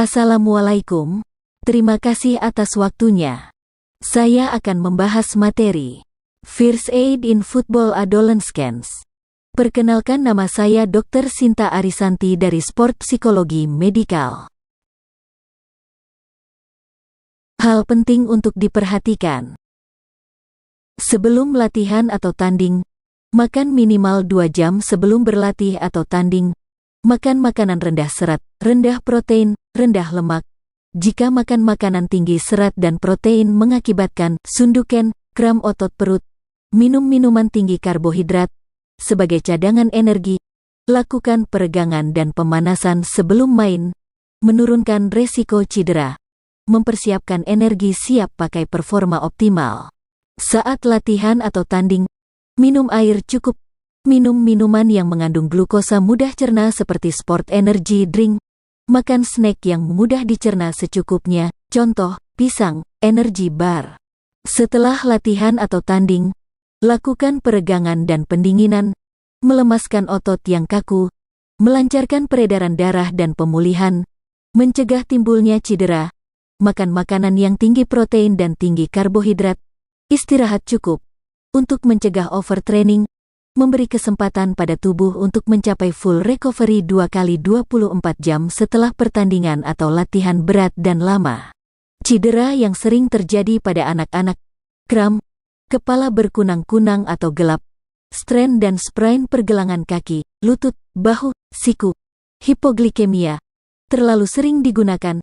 Assalamualaikum, terima kasih atas waktunya. Saya akan membahas materi First Aid in Football Adolescents. Perkenalkan, nama saya Dr. Sinta Arisanti dari Sport Psikologi Medikal. Hal penting untuk diperhatikan. Sebelum latihan atau tanding, makan minimal 2 jam sebelum berlatih atau tanding. Makan makanan rendah serat, rendah protein, rendah lemak. Jika makan makanan tinggi serat dan protein mengakibatkan sundukan, kram otot perut. Minum minuman tinggi karbohidrat. Sebagai cadangan energi, lakukan peregangan dan pemanasan sebelum main. Menurunkan resiko cedera. Mempersiapkan energi siap pakai performa optimal. Saat latihan atau tanding, minum air cukup. Minum minuman yang mengandung glukosa mudah cerna seperti sport energy drink. Makan snack yang mudah dicerna secukupnya, contoh, pisang, energy bar. Setelah latihan atau tanding, lakukan peregangan dan pendinginan, melemaskan otot yang kaku, melancarkan peredaran darah dan pemulihan, mencegah timbulnya cedera, makan makanan yang tinggi protein dan tinggi karbohidrat, istirahat cukup, untuk mencegah overtraining, memberi kesempatan pada tubuh untuk mencapai full recovery 2 kali 24 jam setelah pertandingan atau latihan berat dan lama. Cedera yang sering terjadi pada anak-anak, kram, kepala berkunang-kunang atau gelap, strain dan sprain pergelangan kaki, lutut, bahu, siku, hipoglikemia, terlalu sering digunakan,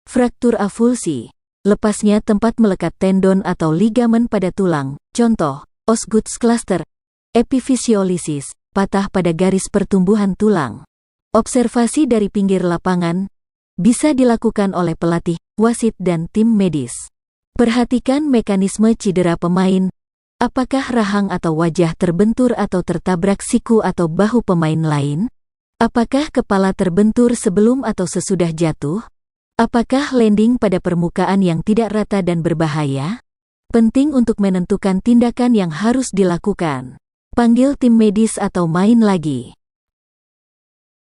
fraktur avulsi, lepasnya tempat melekat tendon atau ligamen pada tulang, contoh, Osgood's cluster, epifisiolisis, patah pada garis pertumbuhan tulang. Observasi dari pinggir lapangan bisa dilakukan oleh pelatih, wasit dan tim medis. Perhatikan mekanisme cedera pemain. Apakah rahang atau wajah terbentur atau tertabrak siku atau bahu pemain lain? Apakah kepala terbentur sebelum atau sesudah jatuh? Apakah landing pada permukaan yang tidak rata dan berbahaya? Penting untuk menentukan tindakan yang harus dilakukan. Panggil tim medis atau main lagi.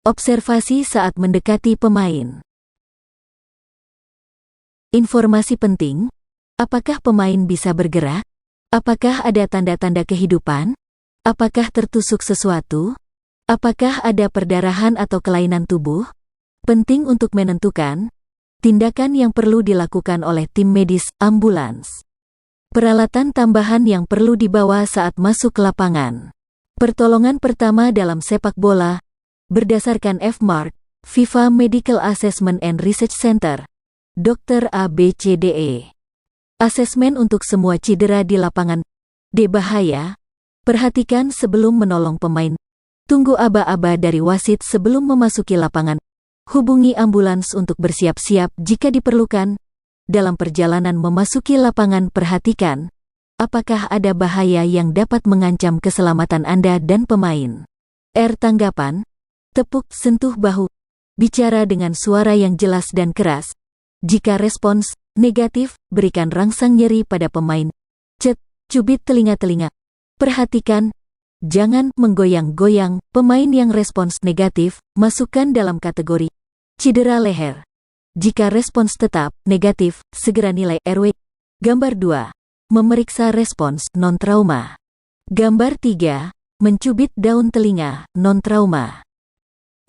Observasi saat mendekati pemain. Informasi penting. Apakah pemain bisa bergerak? Apakah ada tanda-tanda kehidupan? Apakah tertusuk sesuatu? Apakah ada perdarahan atau kelainan tubuh? Penting untuk menentukan tindakan yang perlu dilakukan oleh tim medis, ambulans. Peralatan tambahan yang perlu dibawa saat masuk ke lapangan. Pertolongan pertama dalam sepak bola, berdasarkan FMARC, FIFA Medical Assessment and Research Center, Dr. ABCDE. Asesmen untuk semua cedera di lapangan. D. Bahaya. Perhatikan sebelum menolong pemain. Tunggu aba-aba dari wasit sebelum memasuki lapangan. Hubungi ambulans untuk bersiap-siap jika diperlukan. Dalam perjalanan memasuki lapangan, perhatikan apakah ada bahaya yang dapat mengancam keselamatan Anda dan pemain. R. Tanggapan. Tepuk, sentuh bahu. Bicara dengan suara yang jelas dan keras. Jika respons negatif, berikan rangsang nyeri pada pemain. Cubit telinga-telinga. Perhatikan, jangan menggoyang-goyang. Pemain yang respons negatif, masukkan dalam kategori cedera leher. Jika respons tetap negatif, segera nilai RW. Gambar 2. Memeriksa respons non-trauma. Gambar 3. Mencubit daun telinga, non-trauma.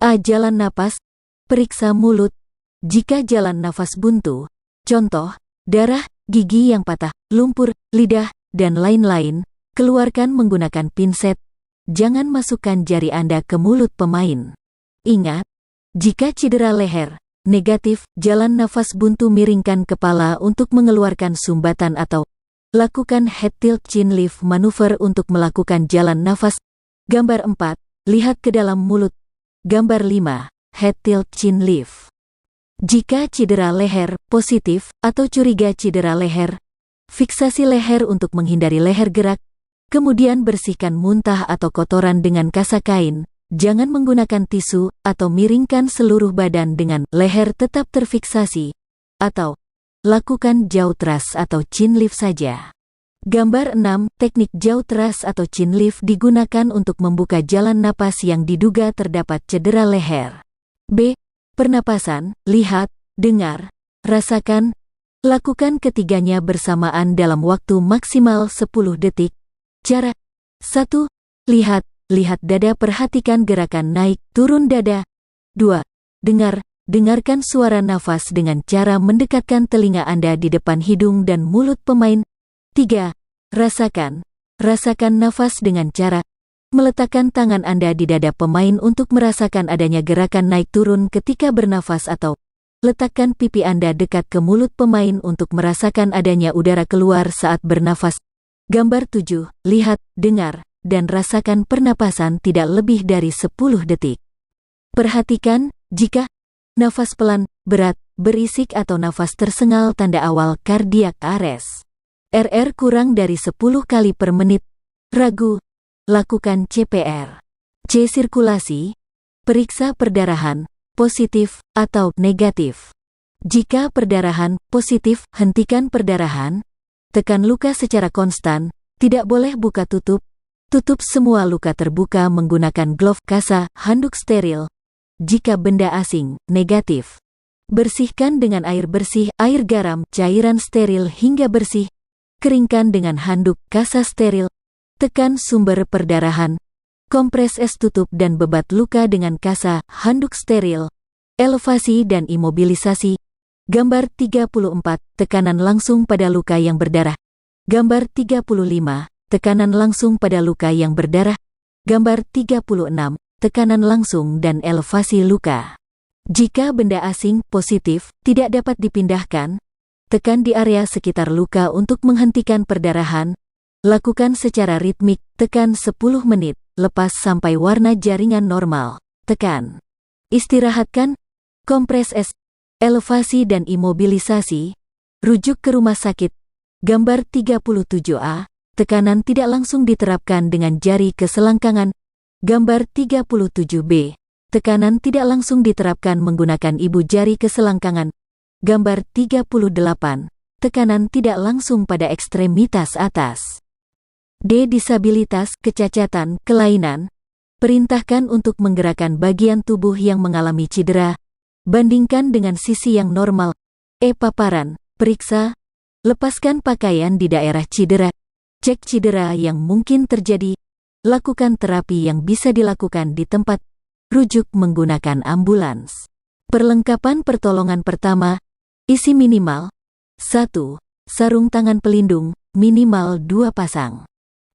A. Jalan napas. Periksa mulut. Jika jalan nafas buntu, contoh, darah, gigi yang patah, lumpur, lidah, dan lain-lain, keluarkan menggunakan pinset. Jangan masukkan jari Anda ke mulut pemain. Ingat, jika cedera leher negatif, jalan nafas buntu, miringkan kepala untuk mengeluarkan sumbatan atau lakukan head tilt chin lift manuver untuk melakukan jalan nafas. Gambar 4, lihat ke dalam mulut. Gambar 5, head tilt chin lift. Jika cedera leher positif atau curiga cedera leher, fiksasi leher untuk menghindari leher gerak. Kemudian bersihkan muntah atau kotoran dengan kasa kain. Jangan menggunakan tisu, atau miringkan seluruh badan dengan leher tetap terfiksasi, atau lakukan jaw thrust atau chin lift saja. Gambar 6, teknik jaw thrust atau chin lift digunakan untuk membuka jalan napas yang diduga terdapat cedera leher. B. Pernapasan, lihat, dengar, rasakan. Lakukan ketiganya bersamaan dalam waktu maksimal 10 detik. Cara 1. Lihat dada, perhatikan gerakan naik turun dada. 2. Dengarkan suara nafas dengan cara mendekatkan telinga Anda di depan hidung dan mulut pemain. 3. Rasakan nafas dengan cara meletakkan tangan Anda di dada pemain untuk merasakan adanya gerakan naik turun ketika bernafas, atau letakkan pipi Anda dekat ke mulut pemain untuk merasakan adanya udara keluar saat bernafas. Gambar 7. Lihat, dengar, dan rasakan pernapasan tidak lebih dari 10 detik. Perhatikan, jika nafas pelan, berat, berisik atau nafas tersengal tanda awal cardiac arrest. RR kurang dari 10 kali per menit. Ragu, lakukan CPR. C. Sirkulasi. Periksa perdarahan, positif atau negatif. Jika perdarahan positif, hentikan perdarahan. Tekan luka secara konstan, tidak boleh buka tutup. Tutup semua luka terbuka menggunakan glove, kasa, handuk steril. Jika benda asing, negatif. Bersihkan dengan air bersih, air garam, cairan steril hingga bersih. Keringkan dengan handuk, kasa steril. Tekan sumber perdarahan. Kompres es, tutup dan bebat luka dengan kasa, handuk steril. Elevasi dan imobilisasi. Gambar 34, tekanan langsung pada luka yang berdarah. Gambar 35, tekanan langsung pada luka yang berdarah. Gambar 36, tekanan langsung dan elevasi luka. Jika benda asing positif tidak dapat dipindahkan, tekan di area sekitar luka untuk menghentikan perdarahan. Lakukan secara ritmik, tekan 10 menit, lepas sampai warna jaringan normal. Tekan. Istirahatkan. Kompres es. Elevasi dan imobilisasi. Rujuk ke rumah sakit. Gambar 37A. Tekanan tidak langsung diterapkan dengan jari ke selangkangan. Gambar 37B. Tekanan tidak langsung diterapkan menggunakan ibu jari ke selangkangan. Gambar 38. Tekanan tidak langsung pada ekstremitas atas. D. Disabilitas, kecacatan, kelainan. Perintahkan untuk menggerakkan bagian tubuh yang mengalami cedera. Bandingkan dengan sisi yang normal. E. Paparan, periksa. Lepaskan pakaian di daerah cedera. Cek cedera yang mungkin terjadi. Lakukan terapi yang bisa dilakukan di tempat. Rujuk menggunakan ambulans. Perlengkapan pertolongan pertama. Isi minimal 1. Sarung tangan pelindung, minimal 2 pasang.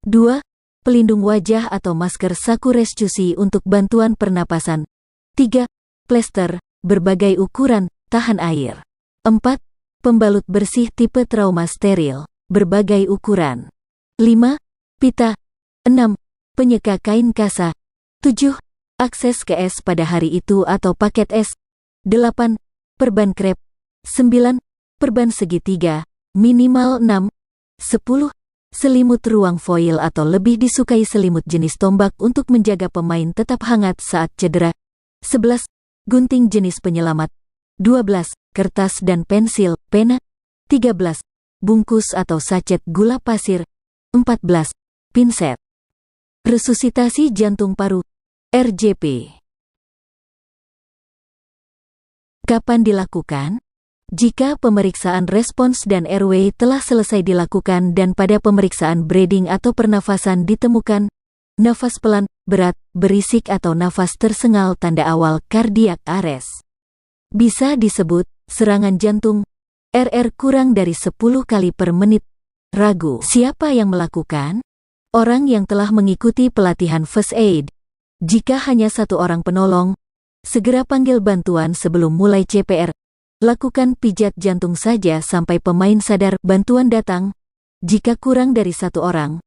2. Pelindung wajah atau masker saku rescue untuk bantuan pernapasan. 3. Plester, berbagai ukuran, tahan air. 4. Pembalut bersih tipe trauma steril, berbagai ukuran. 5. Pita. 6. Penyeka kain kasa. 7. Akses ke es pada hari itu atau paket es. 8. Perban krep. 9. Perban segitiga, minimal 6. 10. Selimut ruang foil atau lebih disukai selimut jenis tombak untuk menjaga pemain tetap hangat saat cedera. 11. Gunting jenis penyelamat. 12. Kertas dan pensil, pena. 13. Bungkus atau sachet gula pasir. 14. Pinset. Resusitasi jantung paru, RJP. Kapan dilakukan? Jika pemeriksaan respons dan airway telah selesai dilakukan dan pada pemeriksaan breathing atau pernafasan ditemukan nafas pelan, berat, berisik atau nafas tersengal tanda awal cardiac arrest. Bisa disebut serangan jantung. RR kurang dari 10 kali per menit. Ragu. Siapa yang melakukan? Orang yang telah mengikuti pelatihan first aid. Jika hanya satu orang penolong, segera panggil bantuan sebelum mulai CPR. Lakukan pijat jantung saja sampai pemain sadar bantuan datang. Jika kurang dari satu orang,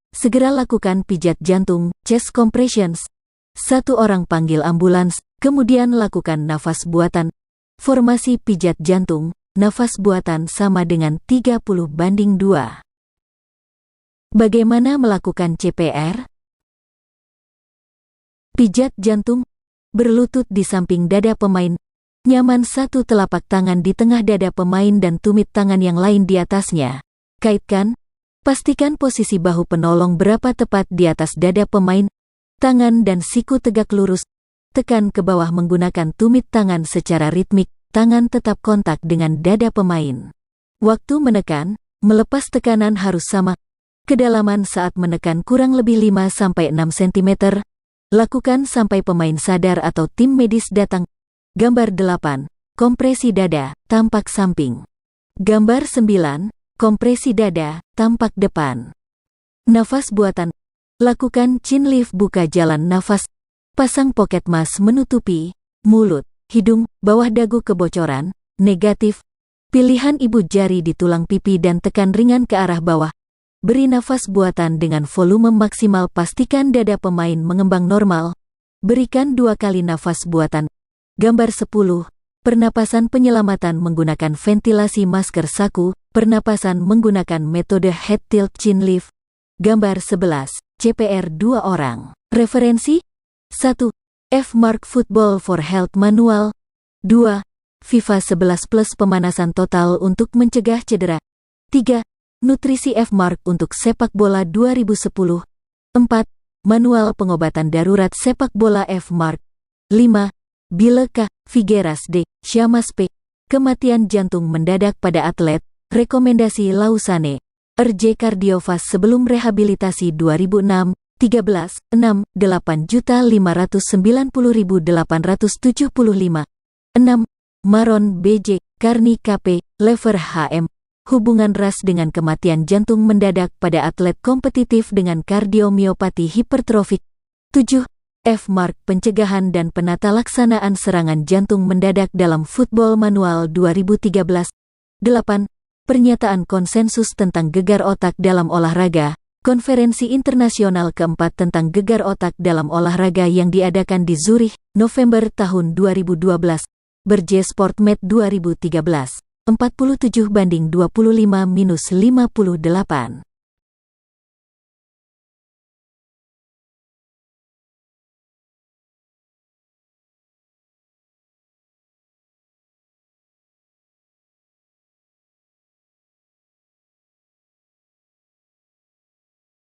segera lakukan pijat jantung, chest compressions. Satu orang panggil ambulans, kemudian lakukan nafas buatan. Formasi pijat jantung, nafas buatan sama dengan 30:2. Bagaimana melakukan CPR? Pijat jantung, berlutut di samping dada pemain. Nyaman satu telapak tangan di tengah dada pemain dan tumit tangan yang lain di atasnya. Kaitkan. Pastikan posisi bahu penolong berapa tepat di atas dada pemain. Tangan dan siku tegak lurus. tekan ke bawah menggunakan tumit tangan secara ritmik, tangan tetap kontak dengan dada pemain. Waktu menekan, melepas tekanan harus sama. Kedalaman saat menekan kurang lebih 5-6 cm. Lakukan sampai pemain sadar atau tim medis datang. Gambar 8. Kompresi dada, tampak samping. Gambar 9. Kompresi dada, tampak depan. Nafas buatan. Lakukan chin lift, buka jalan nafas. Pasang pocket mask menutupi mulut, hidung, bawah dagu kebocoran, negatif. Pilihan ibu jari di tulang pipi dan tekan ringan ke arah bawah. Beri nafas buatan dengan volume maksimal, pastikan dada pemain mengembang normal. Berikan 2 kali nafas buatan. Gambar 10. Pernapasan penyelamatan menggunakan ventilasi masker saku, pernapasan menggunakan metode head tilt chin lift. Gambar 11. CPR 2 orang. Referensi 1. F. Mark Football for Health Manual. 2. FIFA 11 Plus pemanasan total untuk mencegah cedera. 3. Nutrisi F. Mark untuk sepak bola 2010. 4. Manual pengobatan darurat sepak bola F. Mark. 5. Bile K. Figueras D. Syamas P. Kematian jantung mendadak pada atlet. Rekomendasi Lausanne. RJ Cardiovas sebelum rehabilitasi 2006. 13, 6, 8.590.875. 6. Maron BJ. Karni KP. Lever HM. Hubungan ras dengan kematian jantung mendadak pada atlet kompetitif dengan kardiomiopati hipertrofik. 7. F. Mark pencegahan dan penata laksanaan serangan jantung mendadak dalam Football Manual 2013. 8. Pernyataan konsensus tentang gegar otak dalam olahraga, konferensi internasional keempat tentang gegar otak dalam olahraga yang diadakan di Zurich, November tahun 2012. Berje Sportmed 2013. 47/25-58.